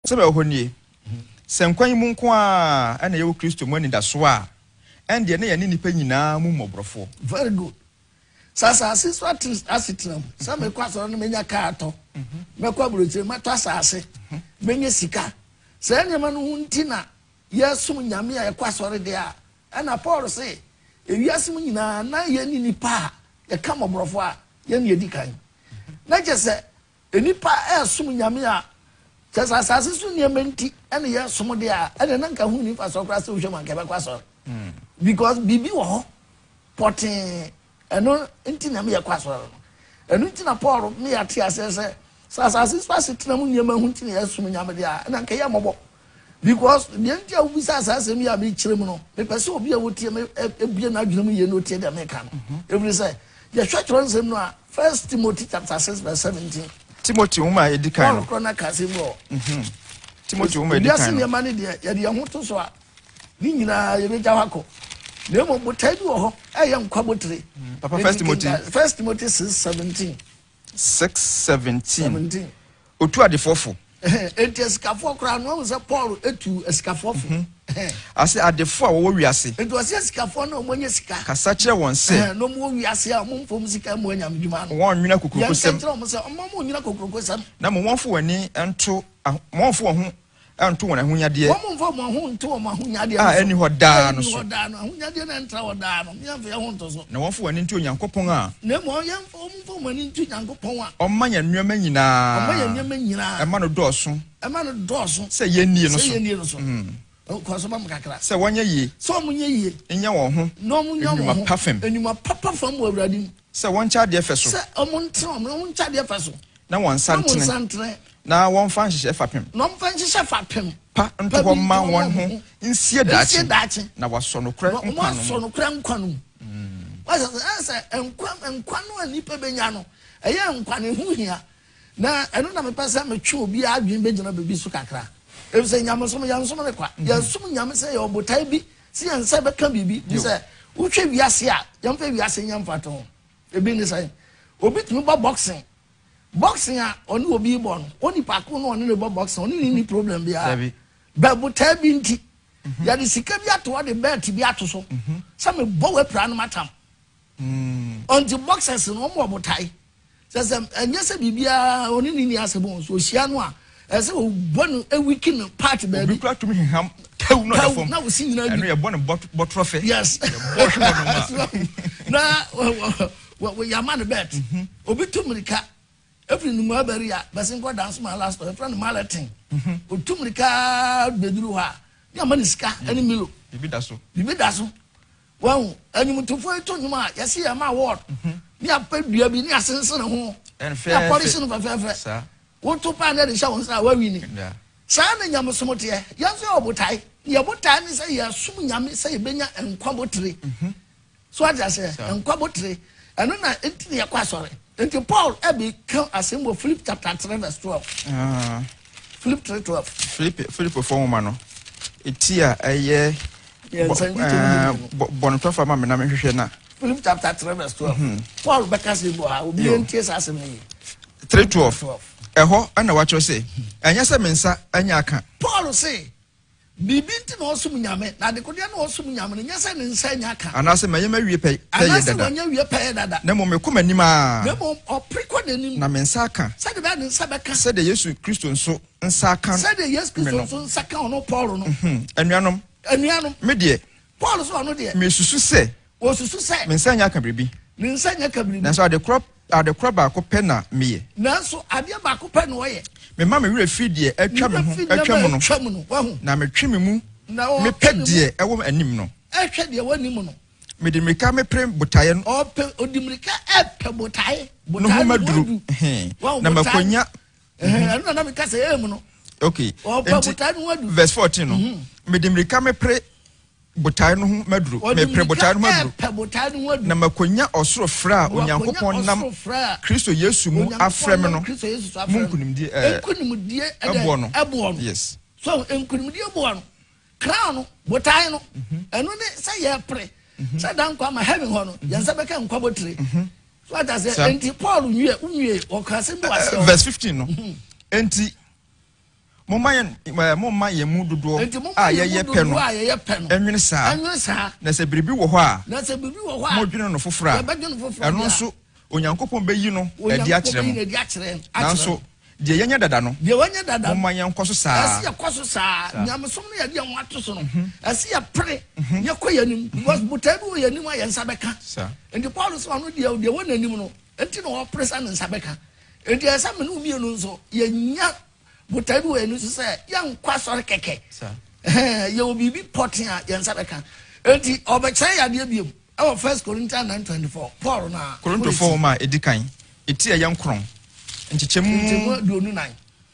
sebe ohoni se nkwan mu nko a na ye wo Kristo mu ani da so a ende na ye ne nipa nyina mu mobrofo. Very good. Sasa asisi asitram sa me kwa so no menya ka ato me kwa burochire mato asase menye sika se nyama no hunti na yesum nyame a ye kwa so re de a na Paul say ewiase mu nyina na ye ni nipa ye ka mobrofo a ye ne edikan na je se enipa esum nyame a sasa asase su ne menti ene ye som de a ene na nka hu ni fa so kra se wo hwema nka be kwa so because bibi wo ho potin eno nti na me yakwaso eno nti na Paul me yate asese sasa asisi tena mu nyema hu nti na yesum nyame dia na nka ye mobo because the nti a ubisa asase me ya me kirem no me pese obi a wotie me ebie na adwene mu ye no tie dia me ka no every say ye hwetro nsem no a 1 Timothy chapter 6 verse 17 Timothy uma edikan no Paul na kasebo Timothy uma edikan no ya mane dia ye de ho to so a ni nyina ye beja hako Nemo botadi wo ho eye nkwa botire Papa 1 Timothy 6:17 6:17 otu adefofo enti esikafo kra no se Paul etu esikafofo ase adefo a wo wiase enti wase esikafo na omonye sika kasa kire won se no mo wiase a mo mfom sika mo anyam dwuma no won nwina kokrokosem ya mo se mo nwina kokrokosem na mo wonfo wani ento mo wonfo wo ho anto wona hunyade mo mfo mo ho nto mo hunyade eni hoda no so hoda no hunyade na entra hoda no nyamfe ho nto so na wonfo wani nto onyankopon a na mo yemfo mfo mani nto onyankopon a omanya nnuama nyina ema no dooso se yennie no so ko so ba mkakra se wonye yi so munye yi enya wo ho no munye wo ho enuma papa fam wo awradi se woncha de feso se omontra woncha de feso na won santre na won fan hye fapem no mfa hye fapem pa nto ho ma won ho nsie dachi na waso no kra nkwa no wasa nkwa no anipa benya no eye nkwa ne hu hia na eno na mepasa metwe obi adwen begyina bebi so kakra e se nyamsom ne kwa ya sum nyam se ya obotai bi si ya nsa beka bibi bi se utwe wiase a yamfa wiase nyamfa to ebi ni sai obi tumi ba boxing a oni obi bo no oni pako no oni ne bo boxing oni ni problem bia ba botai bi nti ya de sika bi ato de bet bi ato so sa me bo we pra no matam on the boxers no mo botai sasa enye se bibia oni ni asebo so hia no a ese o bonu e weekend party ba bi kra tumi ham tew no da fom na we see na eno ye bonu botrophy yes na we yaman bet obi tumrika every numu abari a besin ko dance my last friend malatin otumrika beduru ha yaman iska eni milo bibi da so wow anyumutufo eto nyuma yesi ya ma word ni apadua bi ni asensene ho ya polish no fefe sa woto pa na de sha won sa wa wi ni sa na nyamsomote yanso obotai ye botai ni say ya sum nyame say benya nkwa botire so aja say nkwa botire eno na enti ya kwa sore enti Paul e kan asembo Philip chapter 3 verse 12 Philip 3:12 Philip for woman no etia eye bontofa ma me na mehwehwe na Philip chapter 3 verse 12 Paul bekase bo ha obi entie asem ni 3:12 eho ana wacho say anya se mensa anya aka Paul say bibi nti na osum nyame na de kodia na osum nyame ne nyasa ne nsa anya aka ana se maye mawie pe dada na mo mekoma nim a na mo opriko nanim na mensa aka se de ba ne nsa beka se de Yesu Kristo nso nsa aka se de Yesu Kristo nso nsa aka ono Paul no anuanom me de Paul so ono de me susu se mensa anya aka bribi ne nsa anya aka bribi na so ade crop ba ko pe na meye na so ade ba ko pe no ye me ma me wure fidie atwa mu no wahu na me twe me mu me pedie ewo anim no atwa de wanim no me de meka me pre botaye no odimrika epe botaye no ho maduru na makonya na me ka se em no okay botaye no wadu verse 14 no me de meka me pre botaye no ho maduru me pre botaye no maduru na makonya osoro fra onyankopon nam Kristo Yesu mu afrem no munkunimdie ebo no yes so enkunimdie ebo no crown no botaye no eno ne say ye pre say dan kwa ma heaven ho no yansa beka nkwa botire so that say enti Paul unwie o ka se bo ase verse 15 no enti Momma ye mu dodo ye peno enwene saa na se biribi wo ho a mo dwene no fofora eno nso onyankopon beyi no adi a kire mo nanso de yenya dada no momma ye nkoso saa asi yakoso saa nyamesom no ye de nwato so no asi ya pre ye koyanim was butabi wo yanim a yensa beka enti Paul so no de wonanim no enti no opresa no nsa beka enti esa me no mienu nso yenya butabi wo enu so say yankwa sori keke ye obibi potin a yensa beka enti obecha ya de biem our 1 Corinthians 9:24 Paul na Corinthians 4 ma edikan eti ye nkron nchichemu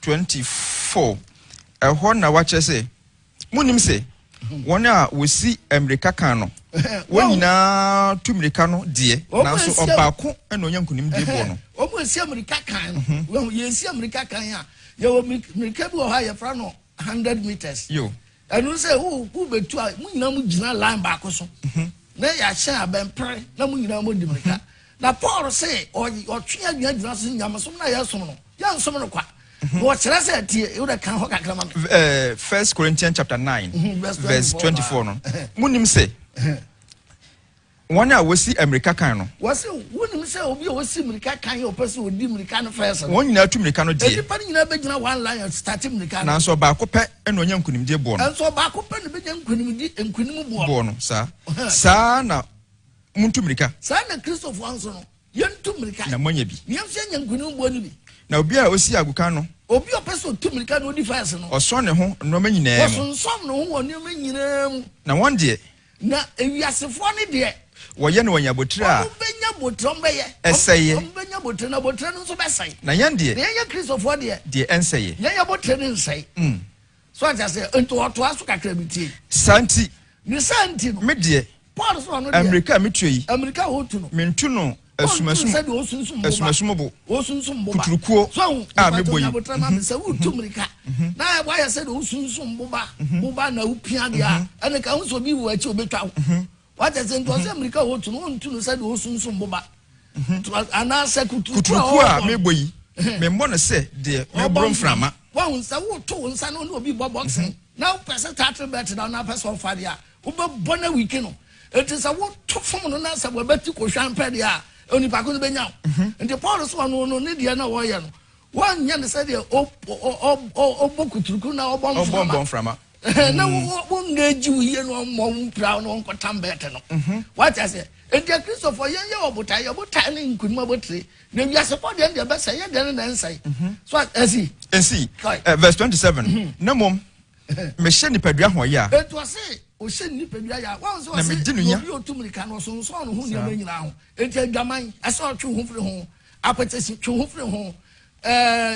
24 ehho na wache se munim se won a wosi America kan no wonyina tumirika no de nanso obako eno nyankunim de bo no omo si America kan no ye si America kan a ye wo America bi wo ha ye fra no 100 meters yo enu se who betu a munyina mu gina line baako so na ya sha abempre na munyina mu di America na Paul say o twa adua gina so nyamesom na yesom no yansom no kwa no kire say tie e would kan ho kakra ma 1 Corinthians chapter 9 verse 24 no munim say one a wosi America kan no wose wonim say obi a wosi America kan yo person odi America no first one nyina tu America no die e pa nyina be gina one line start America na so ba ko pe eno nya nkunim die bo no so ba ko pe no be nya nkunim di nkunim bo no sa na muntu America sa na Christopher anso no yentu America na manya bi nyam se nya nkunim bo ni bi na obi a osi aguka no obi a person tu America no di first no oso ne ho no ma nyina mu oso som no ho woni ma nyina mu na won de na ewiasefo ne de woye no wanya Abotire a obenya botrom be ye eseye obenya botre na botre no so be sai na yan de ya Christopher de enseye ya botre ne nsai so aja se ento oto aso kakra bitie santi ni santi no me de Paul so no de America metuyi America hotu no mentu no asumasum bo osunsum bo kuturukuo so a me boyi botre ma se wutu America na ya boya se de osunsum bo ba na upia dia ene ka unso bi wo achi obetwa what is into America hotu no ntu no se de osunsum bo ba ana se kuturukuo a me boyi me mo no se de me brom frama wa unsa wo to unsa no obi bo boxing now person start bet down na person fa dia wo be bona week no it is a wo to from no na se wo beti ko hwampe dia oni pa ko be nya nti Paul so no ne dia na wo ye no wan nya ne se de o bokuturuku na o bom frama na wo ngaji wo no mo mpra no nkotam bet no what I say enti Christopher yen ye Abotire ne nkunima Abotire na wiase po de be say ye de na nsai so asi verse 27 na mom me hye nipadua ho ya eto ase o hye nipadua ya wan so ase obi otumrika no so no ho ne manyina ho enti adwaman ase otwe ho firi ho apetesi twe ho firi ho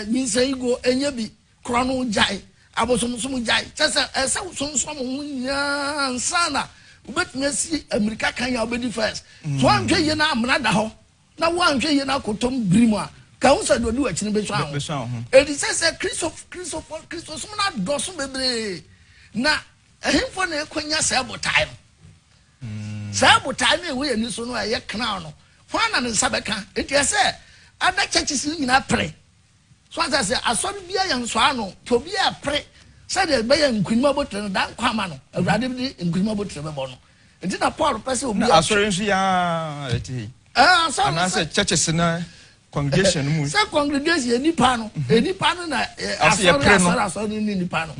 nyinsai go enya bi kro no jai abosomsom jai tese ese sonsom ho nya nsana ubetime si America kan ya obedi first so antwe ye na amna da ho na wantwe ye na kotom brimu a ka unsa do di wachini be so ho edi se Christopher na doso bebre na ehimfo na ekonya se Abotire se Abotire na we ani so no ye kana no ho na ne nsa beka edi se ada churches nyina pre so as say asori bia ye nso ano to bia pre say de be ye nkunima Abotire no dan kwama no awurade bi nkunima Abotire be bo no edi na Paul pese obi asori nso ya eti ana say churches na congregation mu say congregation enipa no na asori ni nipa no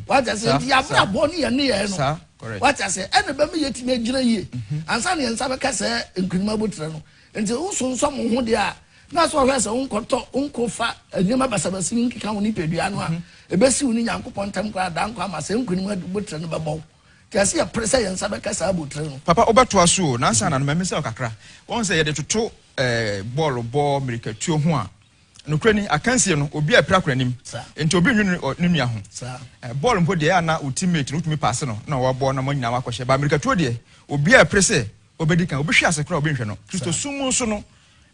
what I say dia bra bo ni ye ne ye no what I say ene be me yetime agina ye ansa ne nsa be ka say nkunima Abotire no enti usonso mo ho dia na so hwese unkoto unkofa anyema basabasi nkika woni pedua no a ebesi woni Nyankopon tam kwa dan kwa ma say nkunima Abotire no be bo tiase ya presa ye nsa be ka say Abotire no papa obeto aso na ansa na me say okakra won say ye de toto ball America tuo ho a nokra ni akansie no obi a pra kranim enti obi nwu ne nua ho ball mpo de na ultimate no tumi pass no na wo ball na mo nyina wakɔhye ba America tuo de obi a presa obedi kan obi hwe ase kra obi nhwe no Kristo sumu so no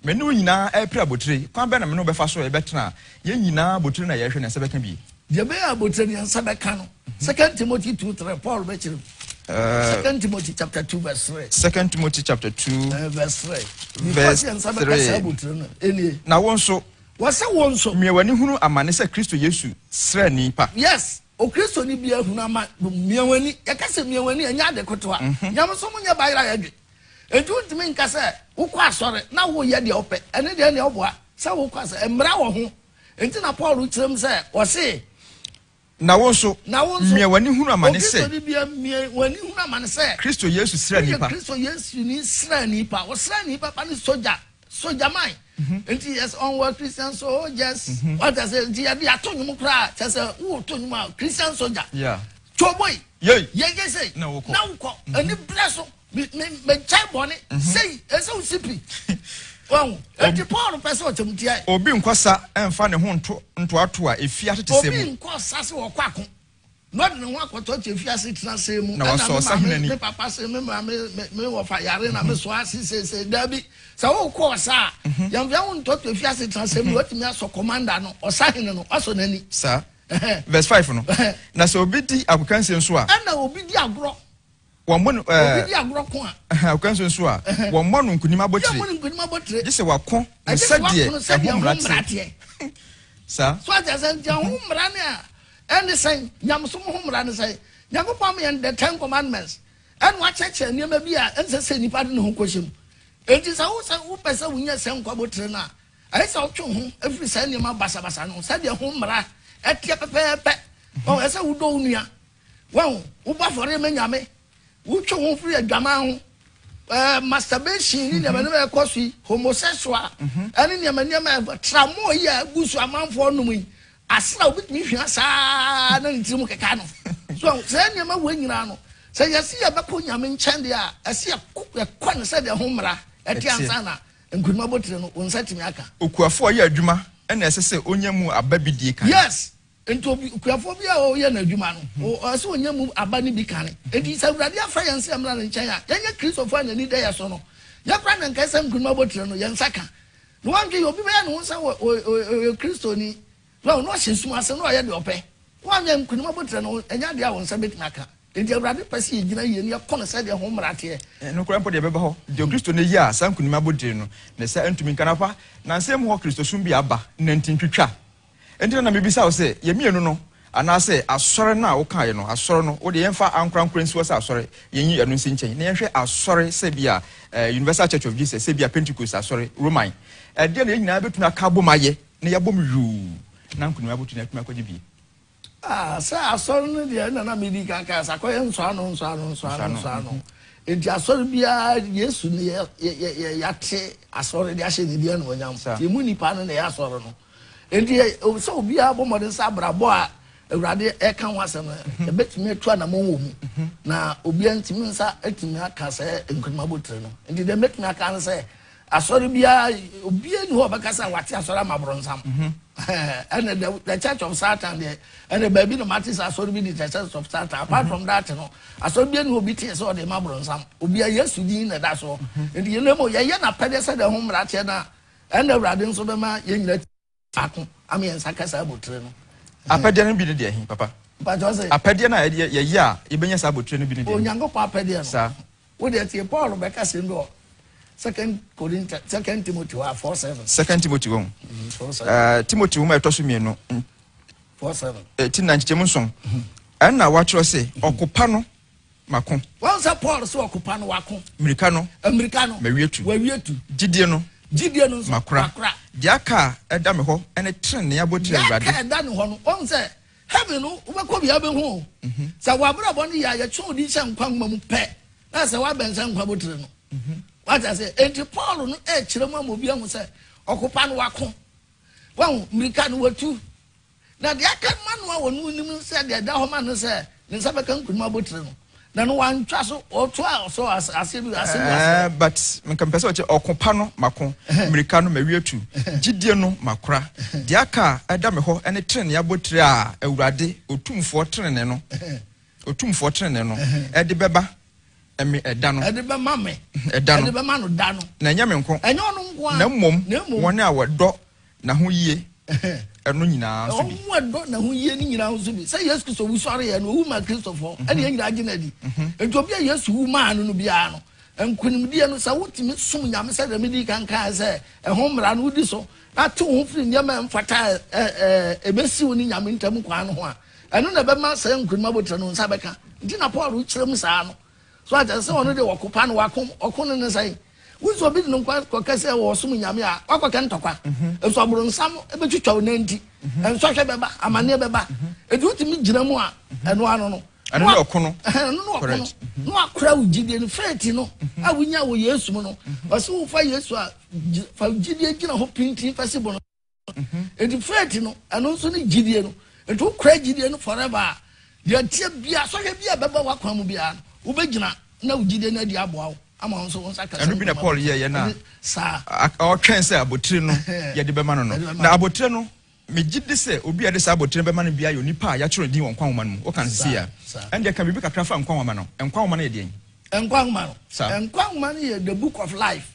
me ne nyina e pra Abotire kwan be na me no be fa so e betena ye nyina Abotire na ye hwe na se beka bi de be Abotire ne nsa beka no 2 Timothy 2:3 Paul be kire 2 Timothy chapter 2 verse 3 2 Timothy chapter 2 verse 3 verse 3 na won so Wasa wonso. Miewani hunu amane se Kristo Yesu sra nipa. Yes. O Kristo ni bia hunu ama miewani. Yakase miewani anya de kotoa. Nyamso mo nya bayira yadwe. Eju ntimi nka se wo kwa asore na wo ye de ope. Ene de ne oboa. Se wo kwa se emra wo ho. Enti na Paul kirem se o se na wonso miewani hunu amane se. O Kristo ni bia miewani hunu amane se Kristo Yesu sra nipa. Kristo Yesu ni sra nipa. O sra nipa pa ni soja man. Enti yes onward Christian soldiers. What I say dia dia to nyum kra say wo to nyum Christian soldier. Yeah. Choboy. Yey. Ye say. Na wo ko. Ani bless me chai boni say ese usipi. Wow. Enti Paul person o temtia. Obi nkwasa emfa ne ho nto ato a efia tete semu. Obi nkwasa se wo kwako. Not no one kwato chefia se tena semu. Na waso sahinani. Me papa se me wo fa yare na me so asi se dabi. Sa wo ko sa yam via won to chefia se tena semu watimi aso commander no osahene no aso nani. Sir. Verse 5 no. Na so obi di akokanse nso a. Na obi di agro. Won obi di agro ko a. Akokanse nso a. Won mo no nkunima botire. Won nkunima botire. Gise wako. Sadie homrate. Sir. So aja san ja homrane a. And say, Yamsum Humran say, Yakopam and the 10 Commandments. And what church and you may be and say, any pardon who question. It is also who person when you send Quabotrina. I saw to every Sunday, my Bassabasano, said your home at Yapape. Oh, as a Udonia. Well, Uba for him and Yame, which won't free a Gaman. Masturbation in a coffee, homosexual, and in your manner, Tramo, yeah, Bush amount for me. Asna with me sa na ntimu keka no so say nyama wanyina no say yesi abako nyame nkyande a ase yakwan say de homra eti ansa na nkunma botire no onsatimi aka okuafo ye adwuma na ese onyamu ababidie kan yes enti okuafo bia o ye na adwuma no ase onyamu abani bi kan enti sawurade afa yense amra no nkyɛn a yenye kristofo anyani da ya so no yakra na nkaisa nkunma botire no yensaka no wanke obi bia no nsa o kristoni no shesuma se no ya de ope wan ya nkunima botre no enya de a won sa betimaka enti awrade pese yigina ye ne yakon se de ho mrate no kura mpo de beba ho de Kristo ne yi a sa nkunima botre no ne sa antumi nkanafa na nsem ho Kristo sum bi aba na ntintwitwa enti na mebisa wo se ye mienu no ana se asore na wo kan ye no asore no wo de yemfa ankrankran si wo se asore yenyi anu nsi nchen na yehwe asore se bia Universal Church of Jesus se bia Pentecost asore Roman de na nyina betuna ka bomaye na yabom yu na nkunima botu na atuma kwaje bi sa asore no de na medi kaka sa koye nso ano enti asore bia Yesu ne yate asore de ahye ne dia no onyam ti mu nipa no na ya asore no enti so bia bomode sa brabo a awrade e kan wasem e betumi atua na monwo mu na obi antimi nsa atimi aka se nkunima botu no enti de betumi aka no se asore bia obi ni ho bakasa wate asore amabro and the Church of Satan there and the baby no matters asore be the Church of Satan apart from that no asore bia ni obi tie so de mabro nsam obi Yesu din na da so and you know ye na pede se de ho mrate na and the rade nso be ma ye nyina akon am ye nsakasa abotre no apede no bi de hin papa but just say apede na ye a ye benya sa abotre no bi de onyango pa apede no sa wo de tie Paul be ka se ndo Second Timothy 4:7. 2 Timothy 1. Timothy 1 etoso mienu. 4:7. Tinna nchemu nson. Na watro se okupa no mako. Once Paul so okupa no wako. America no. Mawietu. Gidie no makura. Diaka eda me ho ene tren ne abotire awrade. Diaka eda ne ho no. Onse heaven no ubekọ bia be ho. Sa wabra boni ya twon di hye nkwa ngma mu pe. Na se wa bensa nkwa botire no. What I say, enti Paul no chire mu amobi ahu se okupa no wako. Wan America no watu. Na de aka manu a wonu nim se de da ho man se ne nsa beka nkunuma botire no. Na no wan twa so oto a so asebi. But mkan pese o che okupa no mako. America no mawietu. Gidie no makora. De aka eda me ho ene tren ya botire a awurade otumfo tren ne no. Otumfo tren ne no. E de beba emi edano edebe mame edano edebe manu dano na nyame nko enye onu nko na mmom won a wodo na ho yie eno nyina so bi wodo na ho yie ni nyina so bi say Yesu Kristo wu sori ye no wu ma Kristofo ene nyina agina di enti obi Yesu wu ma no bia no enkunimdie no sa wotimi sum nyame se da medi kan kan se ehomra no wudi so na to ho firi nyama mfata ebesi woni nyame ntam kwa no ho a eno na be ma se enkunima Abotire no nsa beka ndi na Paul kirem sa no so ata se ono de wakopa no wakom okono ne sai wuzo bi no kwa kase wo sum nyame a wakoka ntokwa eso aburu nsam ebetwitwa onanti enso hwe beba amane beba edu wotimi gyina mu a eno ano no ano no okono correct no akra ugidie no faith no a wunya wo Yesu mu no waso wo fa Yesu a fa ugidie gina ho pintin fa sibo no edu faith no ano so ni gidie no edu kra gidie no forever dia tie bia so hwe bia beba wakwa mu bia wo begina na ugidie na di aboa ama on so won saka anu bi na Paul ye na sa o twen say Abotire no ye de be ma no na Abotire no me gidi se obi ade say Abotire be ma no bia yo nipa ya chiro din won Nkwa Nwoma no o kan se ya ende ka bibi kakra fa Nkwa Nwoma no Nkwa Nwoma no ye den Nkwa Nwoma no Nkwa Nwoma no ye the book of life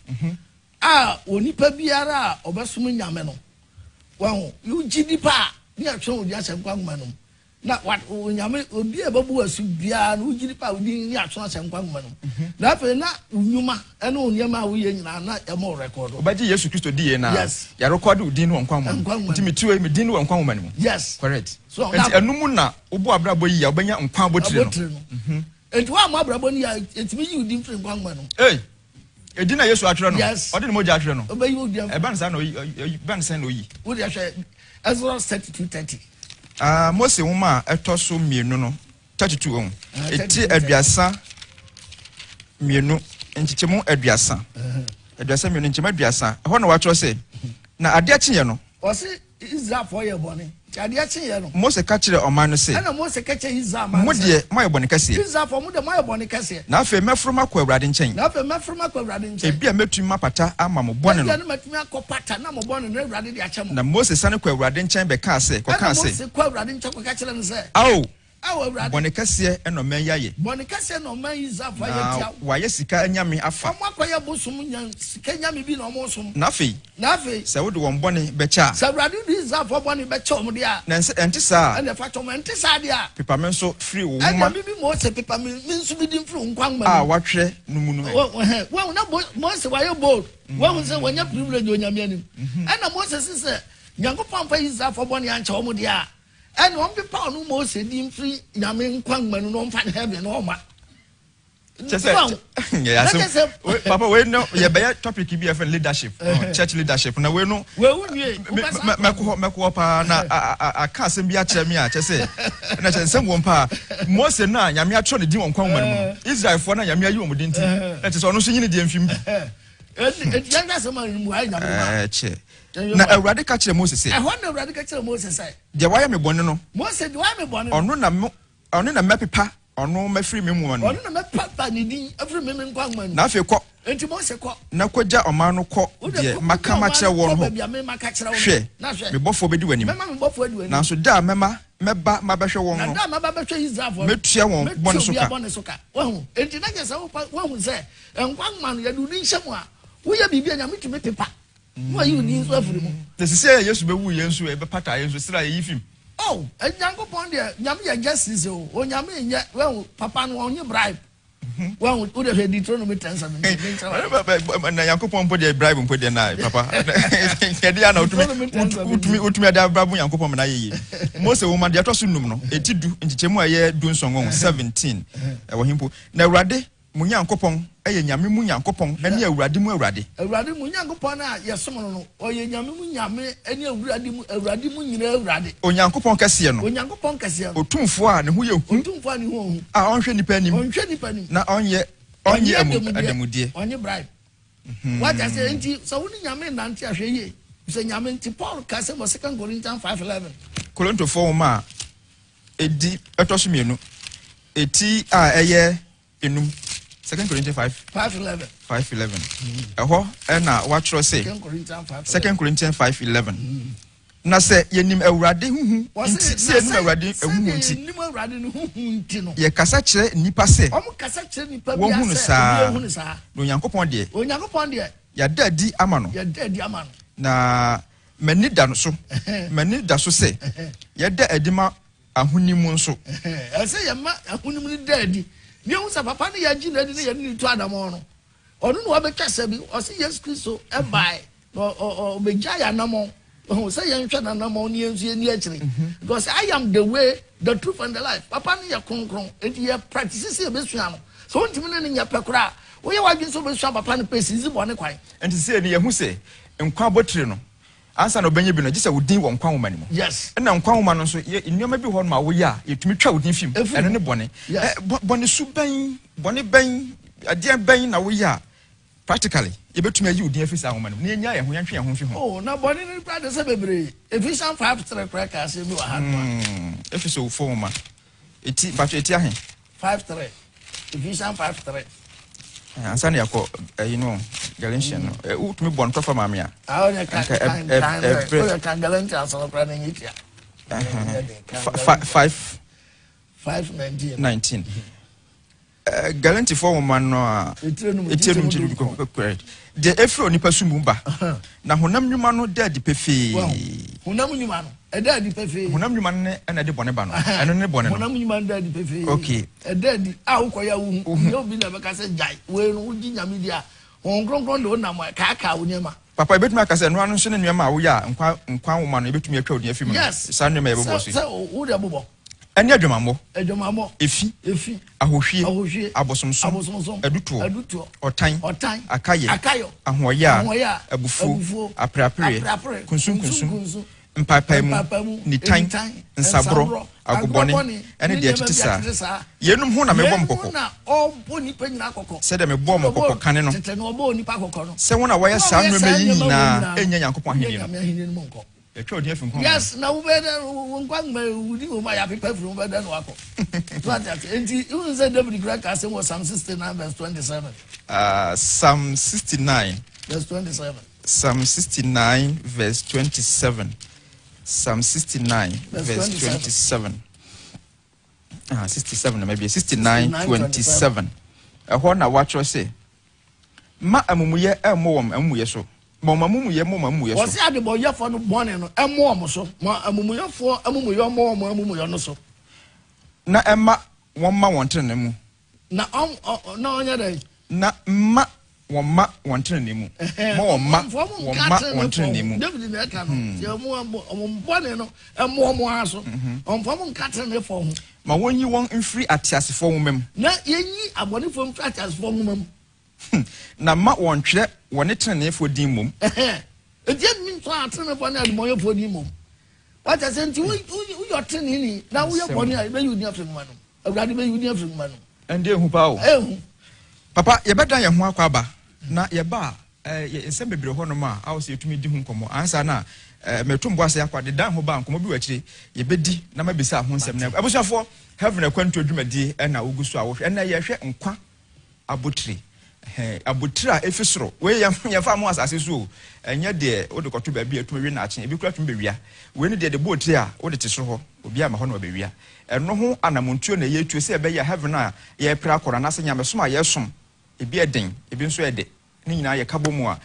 onipa biara obesum nyame no wan you gidi pa ni atwe odi ase Nkwa Nwoma no na what nyame obi e babu asu bia no gidi pa odi ni atwe ase Nkwa Nwoma no na fe na unyuma ene onyema wo ye nyina na e mo record obaji Yesu Kristo di ye na ya record odi no Nkwa Nwoma nti metiwe me di no Nkwa Nwoma no yes correct so nti anumu na obo abrabo yi ya obanya Nkwa Abotire no enti wa mo abrabo ni ya etimi yi odi mfiri Nkwa Nwoma no edina Yesu atwere no odi ne moja atwere no obayi odi e ban san no ban san no yi odi ahwe Ezra 32:30 Mose Nwoma etoso mienu no 32 on eti aduasa mienu nchichemu aduasa aduasa mienu nchema aduasa ho na watro se na ade akye no o se Israel for ye bone ade akye no Mose ka kire oman no se na Mose ka kire Israel man mo de moye bone kase Israel for mo de moye bone kase na afa mefroma kwa Awurade nchen na afa mefroma kwa Awurade nchen ebi a metumi mapata ama mo bone no na metumi akopata na mo bone no Awurade de ache mo na Mose sane kwa Awurade nchen be ka se kwa ka se Mose kwa Awurade nchen kwa ka kire no se awo Awurade bone kase eno men yaye bone kase no man Israel for ye tia wa ye sika anyame afa mo akoye bosum nya sika nyame bi na mo som na afi se wo de won bone be cha se Awurade de Israel for bone be cha mo dia na enti sa na fa to mo enti sa dia pepa men so free wo ma bi Mose pepa men nsu bi di mfiri Nkwa Nwoma watwe no mu no wo na Mose wa ye bold wo se wonya privilege onyame anim na Mose se Nyankopon fa Israel for bone ancha mo dia and one people no Mose di mfiri nyame Nkwa Nwoma no mfa heaven no ma Papa we no ye be topic bi for leadership church leadership na we no we unwie meko pa na aka asem bi a kire me a che na che nsem won pa Mose na nyame atro ne di won Nkwa Nwoma no Israel for na nyame ayi won di nti na che so no so nyine di mfim yanga sama mu ai nyame che na Awurade ka kire Mose se ehon na Awurade ka kire Mose se de waya me bone no Mose de waya me bone ono na mepepa ono mafiri me mu no ono na mepepa ni din afiri me Nkwa Nwoma no na afi kọ enti Mose kọ na kwaja oman no kọ de makama kire won ho hwe me bofo bedi wani na so da mema meba mabehwe won no na da mabehwe Israel for metua won bone soka wahu enti na gesa wahu se Nkwa Nwoma no ya du ni nhyem a wo ya bibia nya metumi pepa mo ayi ni nso afiri mu the se Yesu be wu yensu e be pata yensu sira ye yifim Nyankopon de nyame ya justice o nyame nya wahu papa no onye bribe wahu wo de Deuteronomy 10:7 na Nyankopon po de bribe po de na papa kede ya na utumi ada bribe Nyankopon na ye Mose wo ma de atoso num no etidu nchichemu aye du nsongo 17 e wo himpo na Awurade mu Nyankopon eye nyame mu Nyankopon ene Awurade mu Awurade mu Nyankopon na yesom no oye nyame mu nyame ene Awurade mu nyina Awurade Onyankopon kase no otumfo a ne ho ye hu a onhwe nipa anim na onye adamudie onye bribe what I say nti so woni nyame nante ahwe ye so nyame nti Paul kase mo 2 Corinthians 5:11 Korinto ma edi etoso mienu eti a eye enum 2 Corinthians 5:11 eho na watro say 2 Corinthians 5:11 na say yenim Awurade huhu nti se yenim Awurade huhu nti ye kasa kire nipa se omo kasa kire nipa bia se wo hunu sa no Nyankopon de ya dadi ama no na mani da so se ye da adima ahunimu nso ese ye ma ahunimu ni dadi ni o sa papa ni ya ji na di na ya ni to adamo no Onu no be twese bi o se yes Kristo e bai o be jaya namo o say yen hwe namo ni ensu ni akire because I am the way the truth and the life papa ni ye kronkron enti ye practice se be sua no so ntimi ne nya pekura wo ye wadwin so be sua papa ne pesi zi bone kwan enti se ne ye hu se Nkwa Abotire no ansa no benye bi no gise wodin wo Nkwa Woma ni mo yes na Nkwa Woma no so nneoma bi ho no ma wo ya yetumi twa wodin fim eno ne bone bone su ban bone ban ade ban na wo ya practically you betumi ayi odin afisa Woma no na enya ye ho yantwe ye ho fi ho oh na bone ni practice se bebre Ephesians 5:3 crack as bi wa ha Ephesians 4 Woma eti ba eti ahen 5:3 Ephesians 5:3 ansa na yakọ Galatians no utumi bon tofa mamia ah on kan Galatians so pra na nyitia 5:19 Galatians 4 Woma no etirenu tiri correct de efro onipa sumumba na honam nwuma no dadi pefe honam nwuma no dadi pefe honam nwuma no na de bone ba no eno ne bone no honam nwuma no dadi pefe okay dadi ukoya wu yo bi na beka se jai we no uji nyame dia on kronkron de onam ka wonyema papa ebetumi akase no anu so ne nwema a wo ya Nkwa Woma no ebetumi atwa odin afim sa nwema ebebo so se wo de bobo eni adwamamo efi ahohwie abosomso adutuo otan akayo ahoya abufu aprapre kunsun mpapaimu nitan nsabro agobone ene de etisa yenum ho na mebom kokko na oboni panyina kokko se de mebom kokko kane no se wona waya sa nwema yi na enya Nyankopon ahene no yes na we better Nkwa we di my happy perfume better no akọ and you say David Crack as was Psalm 69 verse 27 Psalm 69 verse 27 Psalm 69 verse 27 Psalm 69 verse 27 67 maybe 69 27 ho na watch say ma amumuye emowom amuye so Mamuye so. What's the boy for no one and a more so? Mamuya for a mumuya more no so. Na Emma 1 ma 1 tenemu. Na no day. Na ma 1 ma 1 tenemu. More ma 1 tenemu. David na kan. Your more no a more so. On form catching for him. Ma won yi won mfiri atiase for womam. Na yenyi abone from atiase for womam. Na ma won twere woni tenefo din mom e je min so atene fo na mo yefo din mom what I say you your tenini na wo yefo ni a be you ni afrema no awurade be you ni afrema no ende hu pa o ehu papa ye bedan ye ho akwaba na ye ba nsem bebre ho no ma a wo se etumi di hu nkomo ansa na metumbo ase akwade dan ho ba nkomo bi wakire ye bedi na mabisa ho nsem na abusuafo heaven Akwantuo dwumadi na ogusu a wo hwe na ye hwe Nkwa Abotire Abotire efisoro we ya fa mo asase so enya de wo de koto ba bi atuma wi na achen ebi kura tuma bewia we ne de boatire a wo de tesoro ho obi ama ho na bewia eno ho anamontuo na ye tuo se ebe ya heaven a ye pra akora na se nya mesom a ye som ebi eden ebi nso ede ni nyina ye kabo mu a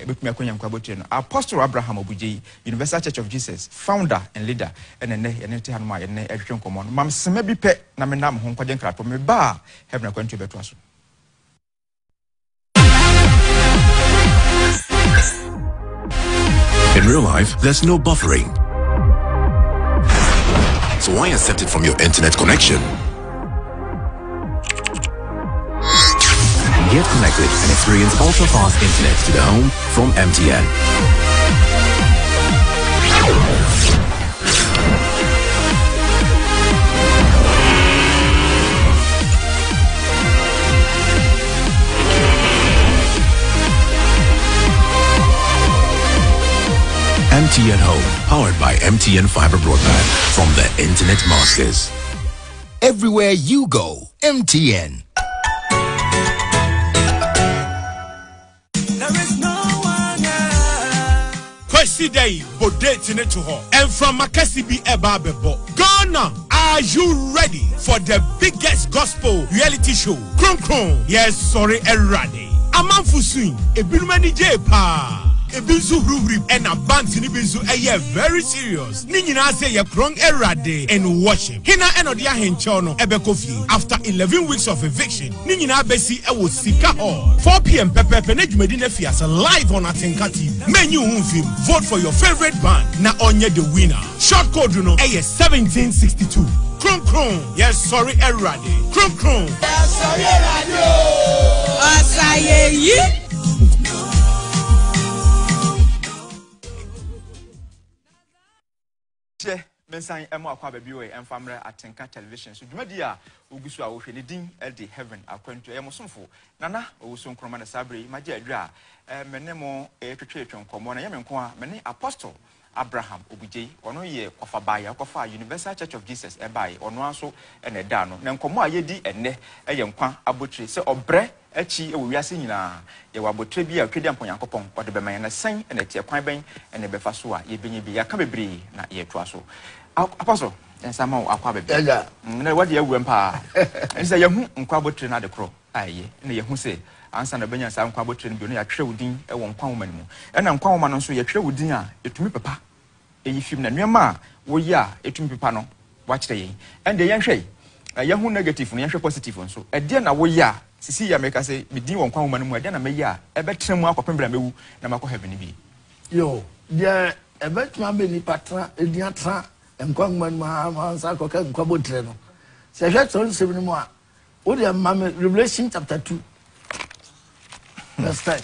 betumi akonya Nkwa Abotire no Apostle Abraham Obugyei Universal Church of Jesus founder and leader ene te hanu ma ye ne ehwe nkomo no mam sema bi pe na me nam ho nkwaje nkrato me ba heaven Akwantuo beto aso. In real life, there's no buffering. So why accept it from your internet connection? Get connected and experience ultra-fast internet to the home from MTN. MTN Home, powered by MTN Fiber Broadband from the Internet Masters. Everywhere you go, MTN. There is no one else. Kwesi day, bodate in it to her. And from Makasi be Ebabebo. Ghana, are you ready for the biggest gospel reality show? Krum Krum. Yes, sorry, Eradi. Amanfusuin, Ebirumani J Pa. ebinzu hurihuri and a band in ebinzu very serious. Ninyina say ye krong erade and worship. Hina enodia henchono ebe kofi. After 11 weeks of eviction, Ninyina besi ewo sika hall. 4 p.m. Pepe Nejmedi Nefias live on Atinka TV. Menu film. Vote for your favorite band. Na onye the winner. Short code you know 1762. Krum krum. Yes, sorry, erade. Krum krum. Yes, sorry, erade. Asaye. Mensan emo akwa baby we emfamre Atinka television so dwumadi a ogusu a wo hwe ne din elde heaven Akwantuo yemosomfo nana owuso nkroma na sabre magye adwa menemo twetwetwe nkomo na yemenko mene apostle Abraham Obugyei ono ye kwafabaya kwafa Universal Church of Jesus ebai ono aso ene da no na nkomo a yedi enne eye Nkwa Abotire se obre achi ewiase nyina ye Abotire bi a twedi amponyankopon ode beman na san ene tie kwan ben ene befa so a yebenye bi yaka bebre na ye toa so apostle ensama akwa bebe na wadi yawu mpa ense yehu Nkwa Abotire na de kro aye na yehu se ansa na benya sa Nkwa Abotire no bi no ya twere wudin e wo Nkwa Woma no mu ena Nkwa Woma no so ye twere wudin a etumi papa eyi film na nwema wo ya etumi papa no wa kire yen ende yen hwe yehu negative no yen hwe positive nso ede na wo ya sisi ya meka se midin wo Nkwa Woma no mu ede na me ya ebetre mu akopembra mewu na makọ heaven bi yo dia ebetuma be ni patra edian tra Nkwa Woma no ma ansa koka Nkwa Abotire no se hwe so se bi mu a wo dia Revelation chapter 2 verse 10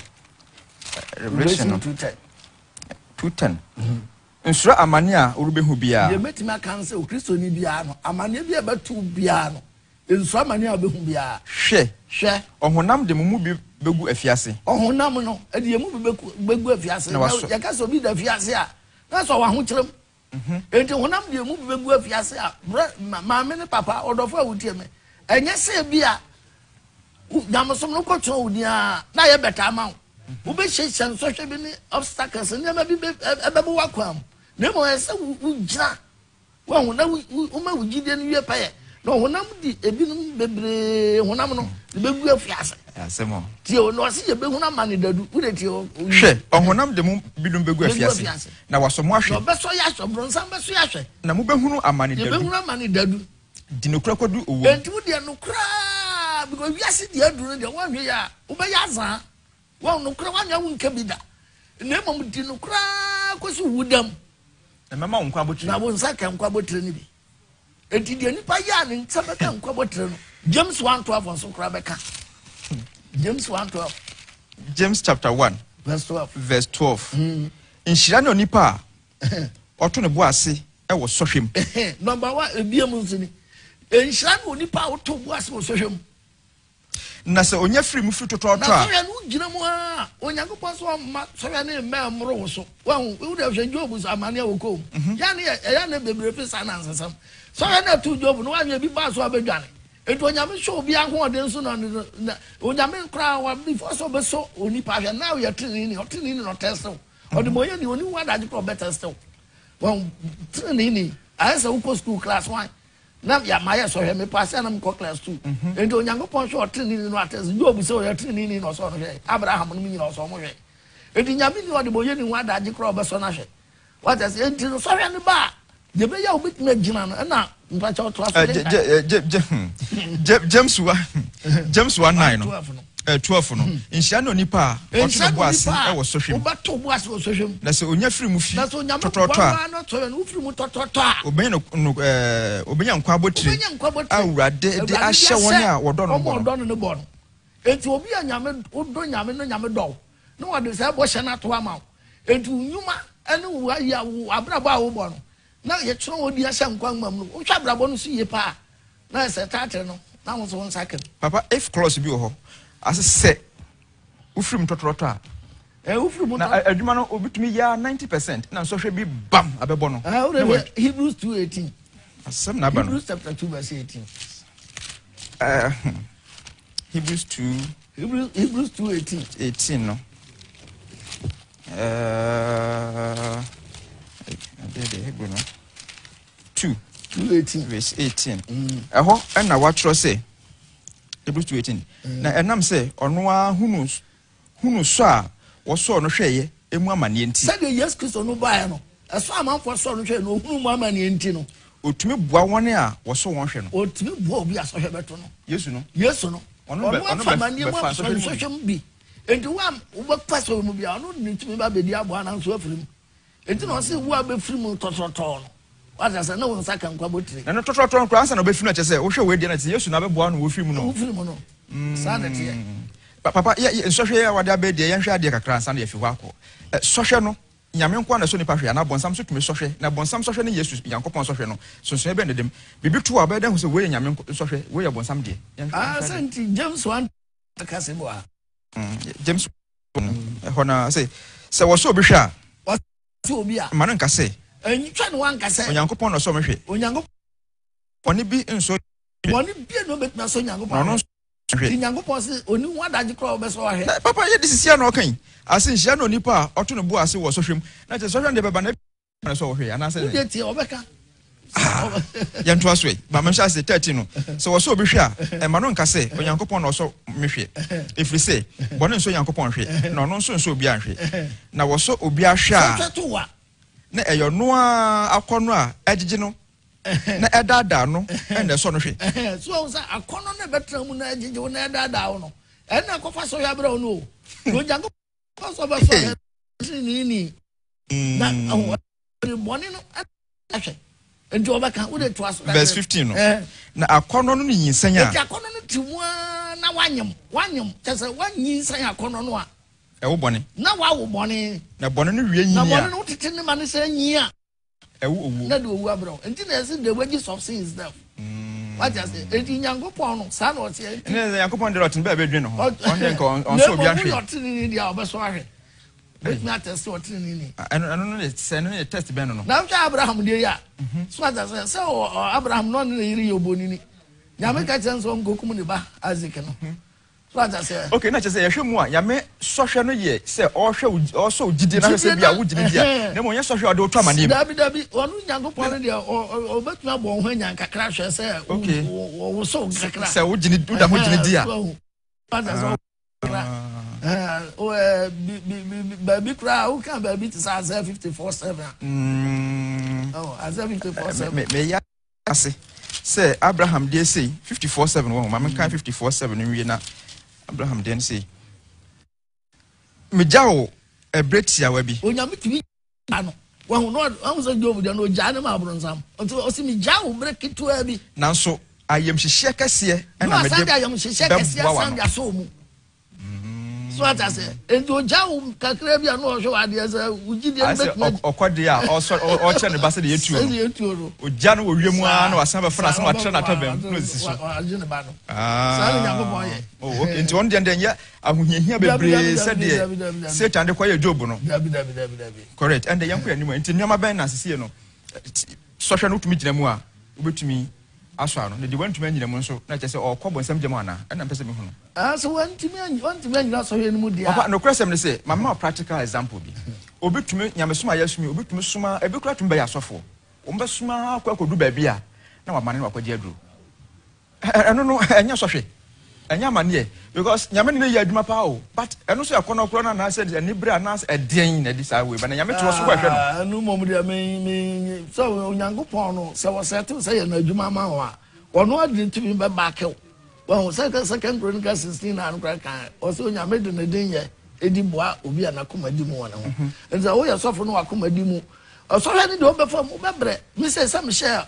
Revelation 2:10 Nsura amania urubehu bia ye metima kan se o Kristo ni bia no amania bia betu bia no nsura amania behu bia hwe ohonam de mumu bi begu afiase ohonam no e de mu begu afiase na ya ka so bi da afiase a na so wa ho kirem enti honam de mu begu afiase a ma me ne papa odofo awutie me enye se bia nyamosom no kotro wudi a na ye beta ma wo be hyehyɛ so hwɛ bi ni obstacles ne ma bi ebebu wakwam na mo ese wugina wo hona wo ma wugide no wie paye no honam di ebinum bebre honam no de begu afiase asemo ti o no se ye be honam ma ne dadu wo de ti o hwɛ honam de mu bidum begu afiase na wasomo ahwɛ no be so ya hwɛ bronsan be so ya hwɛ na mu behunu amane dadu ye be honam ma ne dadu dinokura kodu owo enti wo de no kra because we are the aduru de wan hwe ya wo be ya zan wan no kra wan ya wonka bi da na mom di no kra kosi wudam na mama Nkwa Abotire na won saka Nkwa Abotire ni bi enti de nipa ya ne nsaba ka Nkwa Abotire no James 1:12 so kra beka James 1:12 James chapter 1 verse 12 Inshira no nipa oto ne bo ase e wo sohwem number 1 ebiem nsini enhira no nipa oto bo ase wo sohwem na se onya free mu free toto oto a na so no gina mu a onyankopon so ma so ya na me mro so wa hu de hwe job so amane awokom ya na bebre pesa na ansasam so ya na tu job no wa bi ba so abedwane eto onyame show bi ahoden so na onyame kra wa before so be so onipa hwe now ya trini ni no test o de moye ni oni wa daje pro better still wa trini ni asa uko school class 1 na ya maya so he me pass na me class 2 enti onyankopon so trini ni no atest job so ya trini ni no so no hwe Abraham no mi no so mo hwe enti nyame ni ode moye ni wa daje pro be so na hwe what is enti so hwe ni ba je be ya obit na gina no na mpa cha to aso James 1:9 no 12 no inhia no nipa oto bo ase e wo sohwem obato bo ase wo sohwem na se onya free mu fi tototo a na to no free mu tototo a obenya obenya Nkwa Abotire awurade de ahye won a wodo no bo no enti obi a nyame odo nyame no nyame do no wode se bo hye na to ama enti nyuma ene wo ya abrabo a wo bo no na ye tro odi ahye Nkwa mam no wo hwa abrabo no so ye pa na se tatre no na wo so won saken papa if close bi wo ho as se ufrim totoroto a ufrim na adwuma no obitumi ya 90% na so hwe bi bam abebo no Hebrews 2:18 asem na ba no Hebrews chapter 2 verse 18 Hebrews 2:18 no Hebrew no 2:18 verse 18 eho na watro say Hebrews 2:18 na enam say ono a hunu so a wo so no hweye emu amane enti said yes Christo no buy no so amanfo so no hwe no ohunu mu amane enti no otumi bua won a wo so won hwe no otumi bua obi aso hwe beto no Yesu no ono be amane mu aso hwe bi enti wa wo pass mu bia ono ntumi ba bedi abo ana so afirim enti no se wo abefirim tototo no what I say no one second Abotire na no tototo no kransa na obefirim na chese wo hwe we dia na Yesu na beboa no wo firim no sanity papa ya sohwe ya wade abedi ya hwe ade kakra san ya fi hɔ akɔ sohwe no nyame nkwa na so ni pahwe na bonsam so tumi sohwe na bonsam sohwe ne Yesu yankopon sohwe no sonso ebe ndedem bibi to abeda hu se we nyame sohwe we ya bonsam de santi James 1 takasebo James hona say wo so obi hwe a wo so obi a ma no nka say entwa no wan ka say yankopon no so mehwe onyankopon oni bi nso oni bi no betna so yankopon no Nyankopon se oni hu adaje kra obeso ahwe papa ye disisia na okan ase nhia na onipa oto no bu ase wo sohwem na che sohwem de beba na so ohwe ana se ne tie obeka ya nto aso ba ma sha se 30 no so wo so obi hwe a ma no nka se onyankopon na so mehwe efri se bone nso onyankopon hwe na no nso obi ahwe na wo so obi ahwe a na eyo no akono a agige no na edada no ene so no hwe so say akono na betra mu na agige na edada wo no ena kofa so ya bra wo no onyango so ba so ni na boni no ahwe enti obaka wo de to aso verse 15 no na akono no nyinsan a akono no timu na wanyem chese wanyinsan akono no a ewo boni na wawo boni na boni no wie nyi na boni no tete ne ma ne se nyi a ewu owu na de owu abro enti na se the wages of sin is death what just say enti nyankopon no sa na o tie enti ne nyankopon de rotin ba bedwe no ho on de nka on so obi ahwe no rotin dia obeso ahwe let me attest to rotin ni eno no se no test ben no na hwa Abraham de ya so just say Abraham no ne yiri yoboni ni nyame ka chenso ngokum ne ba Isaac no okay na chese yehwe mu a yame sohwe no ye se ohwe so gidi na se bia wo gidi dia na mo ye sohwe o de otu amane dabi onu nyankopon no dia obetu abo ho nya kakra hwe se wo so kakra se wo gidi do da ho gidi dia baby cry who can baby to say 54/7 as 54/7 me ya ase say Abraham dey say 54/7 wo ma me kan 54/7 no wie na Abraham den say me jawo ebretia wa bi onyame timi ano wa hu no so Job de no ja ne ma abronsam o si me jawo brekitu a bi nanso ayem hihye kase na me de ayem hihye kase asan ya so mu so ata se ento jawo kakra bi ano hwe wa de se ugidi en betna okode a o che ne ba se de yetuo o ja no wie mu a na wasan ba fra san wa tre na tabem close so aje ne ba no sa ni nyago boy oh okay enti on de ya ahuhiahia bebre se de Satan de kwaye Job no dabi correct and the yanko anim enti nyama ben na sese no sohwe no tumi gina mu a obetumi aso ano na de wantumi anyina mu nso na chese o kwabo nsam jema ana na mpese me hu no so wantumi anyina so hwe no mu dia papa no kwesem ne say mama practical example bi obetumi nyamesoma yasumi obetumi soma ebekura tumi be yasofo ombesoma kwakodu ba bia na wamane na wakwaje aduru eno no enya sohwe enya mane because nyame ne ya adwuma pa o but eno so yakono kro na na say ni bra na edien na di sa we but nyame to so kwahwe no no mom dia me so onyankopon no se wo set say ya na adwuma ma ho a ono adi ntumi be baakew wo second Chronicles 16 na nkra kan o so nyame de na den ye edi boa obi anakoma di mu wona ho nza wo ya sofo no akoma di mu o so hwe ni de obefam obebre me say some share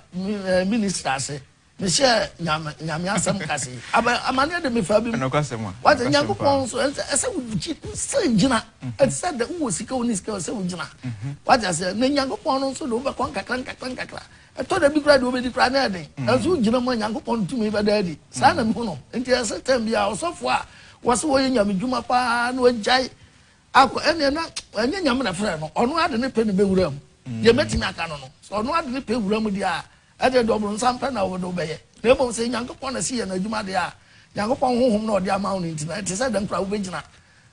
minister ase me share nyame asem kase amane de me fa bi no kwasem a what nyankopon so ese wuji se gina it said that wo sika oni sika se wugina what I say na nyankopon no so do be kon kakran to da bi kra de obedi kra na den aso gina mo nyankopon tumi be da di sa na me hu no enti ese tem bia osofo a wose wo nyame dwuma pa na wajai akọ ene na enye nyame na frɛ no ɔno ade ne pɛ ne be wuram ye metimi aka no no so ɔno ade ne pɛ wuram dia ade dobro nsampa na wo do bɛyɛ na ebo se nyankopon na si ye na dwuma de a nyankopon honhom na ɔde ama wo no ntina te sɛ dan kra wo begina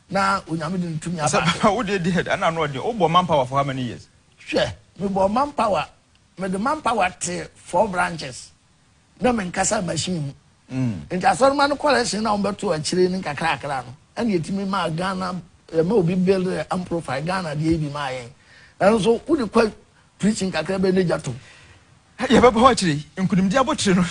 na onyame de ntumi aba wo de head ana no de wo bo manpower for how many years hwɛ me bo manpower me de manpower te 4 branches na me nkasa machine nti asɔrma no collection na wo beto akire ni kakra no ene yetimi ma Ghana may be build and profile Ghana the AB my and so would quite preaching Kakabe Nejato. You have a poetry, and couldn't be able to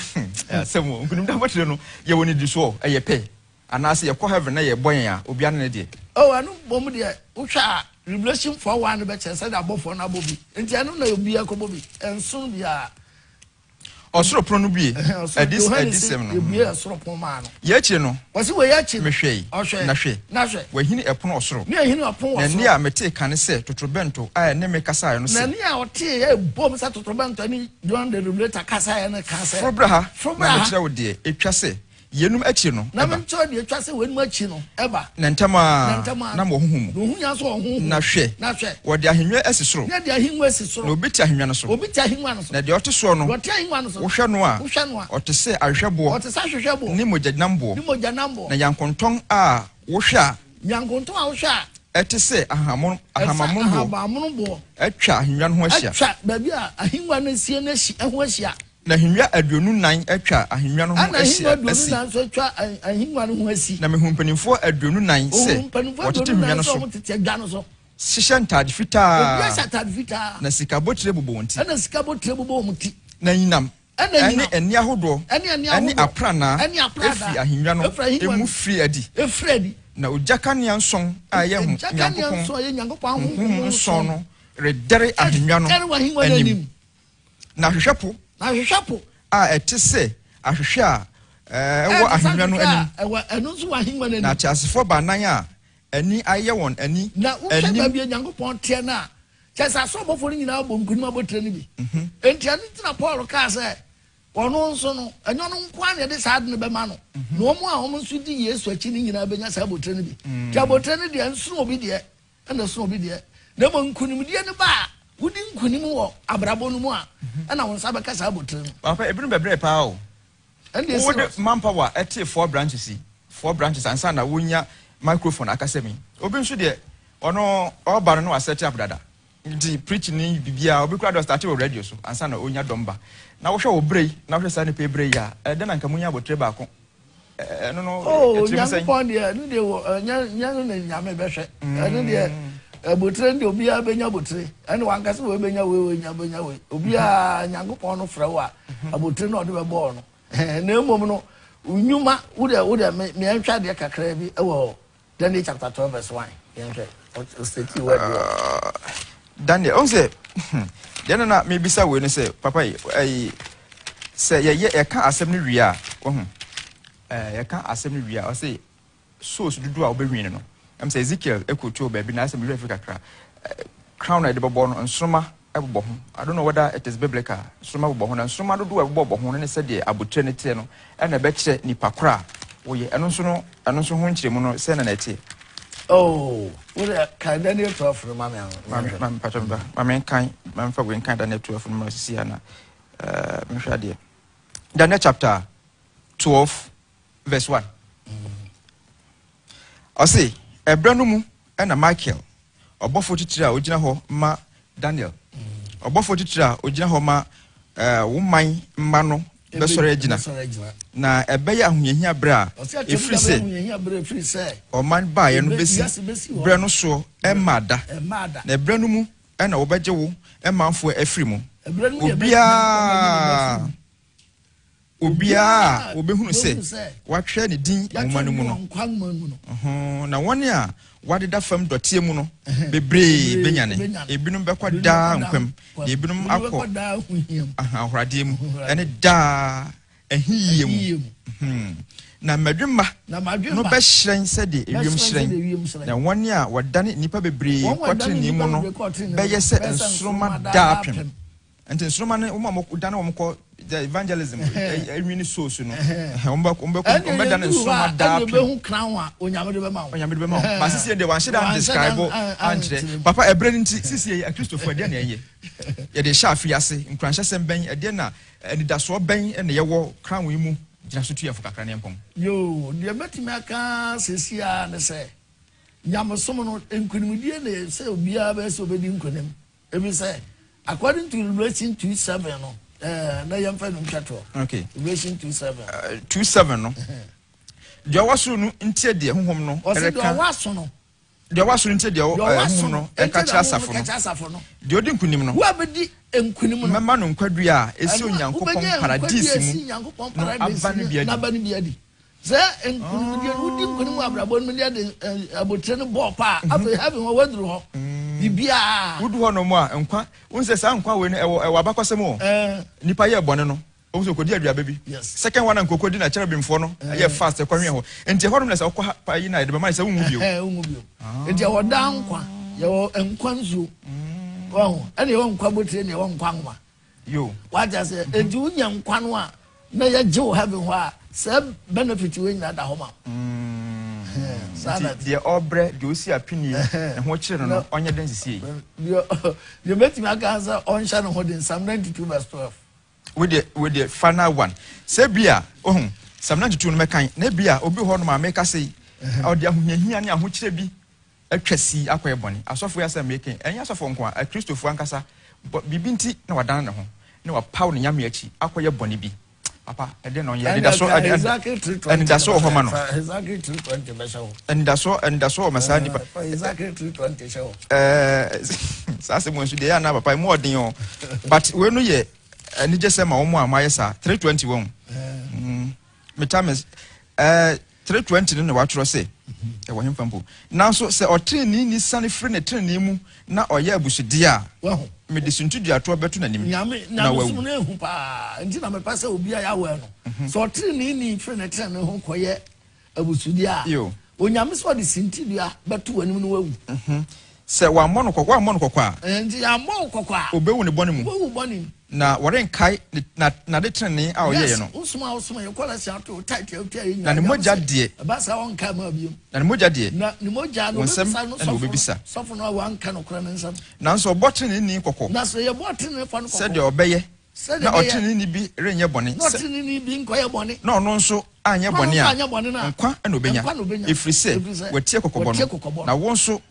some couldn't be able to know you will need to show a pay. And I see a cohaven a boy, Obian. Oh, I know Bombia, Usha, revelation for one better said above for Nabobi, and Janu will be a Kobobi, and soon be a. Osoro prono bi edisem no bi osoro pomano ye chi no wose we ya chi mehwei na hwe we hini epono osoro me hini opon osoro na ni a mete kan se totrobento a ne me kasa no se na ni a ote e bom sa totrobento ni John the Revelator kasa ya na kasa frobra na me kire wo de etwa se yenum achi no na me ncho de etwa se wenum achi no eba na ntama na mo huhum no hunya so huhum na hwe wo de ahenwa asisoro na de ahenwa asisoro na obiti ahenwa no so na de ote so no wo hwe no a ote se ahwehwebo ni mojanambo na yankonton a wo hwe a yankonton a wo hwe a ete se ahamamombo atwa ahenwa no ho ahia atwa ba bi a ahenwa no sie na hyi ho ahia na hinwa aduonu nan atwa ahinwa no ho asi nan so atwa ahinwa no ho asi na mehumpanimfo aduonu nan se wotete hinwa no so wotete adwa no so shishan tade fita na sikabotire bobo wonti na sikabotire bobo wonti na yinam eni ahodo eni aprana efi ahinwa no emu free adi na ojakane anson aye hu nyankopon nson no redere ahinwa no anim na hwehwepo ete se ahwehwe a wo ahinwa no anim eno so ahinwa no na tiasefo banan a ani aye won ani na wo bia nyankopon tie na chesa so bofo ni nyina bom kunum Abotire ni bi enti ani tina Paul ka se ono nso no enyo no nkwa na de saad ne be ma no na omo a omo nso di Yesu achi ni nyina benya sa Abotire ni bi ti Abotire ni de nso obi de na so obi de na mo nkunum de ne ba wudi nkunim wo abrabo no mu a na won sa be kasa Abotire no papa ebinu bebre pa o ende wode manpower ete 4 branches ansa na wonya microphone akasemi obi nso de ono oba no set up dada di preach ni bibia obi kura do start with radio so ansa na onya domba na wo hwe wo brei na wo hwe sa ne pe brei ya de na nka munya Abotire ba ko no etrimu pon de no de nya no na nyame be hwe no de Abotire ndi obi a benya Abotire ene wankase we benya we nya benya we obi a nyankopon no frɛ wa Abotire no de be bɔ no na emom no unyuma wo me antwa de kakra bi ewo Daniel chapter 12 verse 1 yenhwe o state word Daniel on say then na me bisa we no say papa say ye ka asem no wi a wo ye ka asem no wi a o say source dudu a obewin no am say Ezekiel ekoto baby na asem wi Africa kra crown na de bobo no nsoma ebobo ho I don't know whether it is biblical nsoma bobo ho na nsoma dudu a bobo ho ne say de Abotire ne tie no e na be kire nipa kra wo ye eno so ho nkire mu no say na na tie oh what can Daniel 12 no mama patomba mama kan mama fa gwen kan Daniel 12 no sisi ana me hwa de Daniel chapter 12 verse 1 I say ebra no mu na Michael obofo titira a ogina ho ma Daniel obofo titira a ogina ho ma woman mma no besore agina na ebeya ahoyehia bra efri se oman ba ye no besi bra no so emada na bra no mu na wo beje wo emanfo afri mu obia obehunu se wathwe ne din woman no mu no na woni a wadeda fam dotie mu no bebre benyane ebinum bekwa da nkwam ebinum akọ ahorade mu ene da ehiyie mu na madwuma no be hyiren se de ewiem hyiren na woni a wadane nipa bebre kwatre ne mu no be yese ensroma da apem enti ensroma ne wo ma dane wo mko evangelism ewini source no ombe dane ensroma da apem be hu crown a onyame de be ma ba sisi de wan sheda describe antre papa ebre nti sisi ye Christopher de na ye de sha afiase nkranhye sem ben de na anidaso ben na ye wo crown wi mu gina so tuye fukakra ne mpom yo de betimi aka sisi a ne se nyamosom no enkunimdie na se obia ba se obedi nkunim ebi se according to Revelation 2:7 no na yamfa no ntwato okay Revelation 2:7 no de waso no ntie de honhom no ereka waso no de wa so nte de hu no e ka kira asafo no de odi nkunim no wa bedi nkunim no mema no nkwadua a esi onyankopon paradise mu na ba ne biadi ze nkunim de odi nkunim abrabo no de abotire no bo pa afa have ho wadru ho bibia wudu ho no mo a nkwa unse sa nkwa we no e abakosem o nipa ye bone no also kodi aduaba bi second one nkokodi na cherubimfo no ye fast e kwanwe ho enti ho no se okwa pa yi na de ma se wunwu bio wunwu bio enti ho dan nkwa ye nkwa nzu wo ene ye nkwa botire ne ye nkwa nwa yo waja se enti unya nkwa no a na ye je wo have ho a se benefit we nyina da ho ma de obre de osi apini e ho kire no onye den sisi de beti ma ka say on sha no ho den Psalm 92 verse 12 with the final one say bia Psalm 92 no mekan na bia obi ho no ma make say o de ahohia ne ahokire bi atwasi akoye boni asofo ya say making enya asofo nko a Christopher ankasa bibi nti na wadan ne ho ne wa paw ne nyame achi akoye boni bi papa e de no ye da so and da so ho ma no exactly 320 be show and da so ma sa ni exactly 320 show sa se mo nsu de ya na papa mo odin o but we no ye ani je se ma wo mo amayesa 321 metames 320 no watro se e wo hemfa mpo nanso se otreni ni sane free ne treni mu na oya abusude a me de suntudu ato beto na nim na wo na ehu pa nti na me pase obi a ya we no so otreni ni free ne treni ho koye abusude a onyame so de suntudu a beto wanim no wawu se wa mono kokwa nti ya mo kokwa obewu ne bone mu obewu bone na waren kai na de treni a oye no usuma ye kola si ato tight e na ne moja de ba sa won ka ma biom na ne moja de na ne moja no bebisa sofo no wan ka no kra ne nsam na so botreni ni kokko na so ye botreni fa no kokko se de obeye na otreni ni bi renye bone na otreni ni bi nko ye bone na ono nso anye bone a nkwa na obenya efrise watie kokko na won so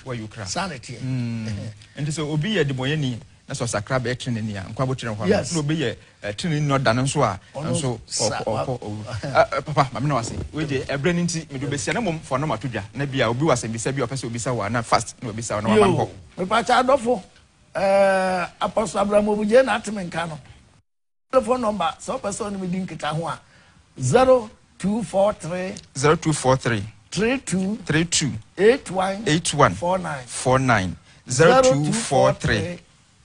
wa yukra sanity enti so obi ye de boyeni na so sakra be treni ni a nkwa Abotire ho na obi ye treni no da nso a nso papa mama na wase we de ebrani nti me do besia na mom for no matodwa na bia obi wase bisa bia opese obi sa wa na fast na obi sa na wa manko me pa cha adofo Apostle Abraham Obugyei na Atinka no telephone number so person me din kita ho a 0243 32 81 0243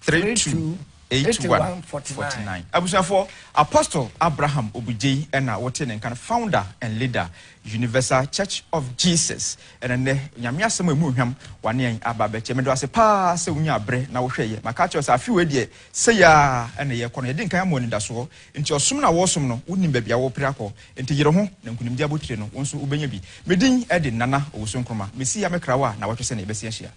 32 8149 Abusafo Apostle Abraham Obugyei na wote ne kan founder and leader Universal Church of Jesus and ne nyame asem emu hwam wane an ababeche medo ase pa se unya abre na wo hweye maka che osa afiwe de se ya ene ye kono ye din kan amoni da so nti osum na wo som no wonim ba bia wo pre akọ nti yire ho na nkunim dia Abotire no wonso ubenya bi medin e de nana owo so nkroma mesi ya mekra wa na wo twese na ebesi ahia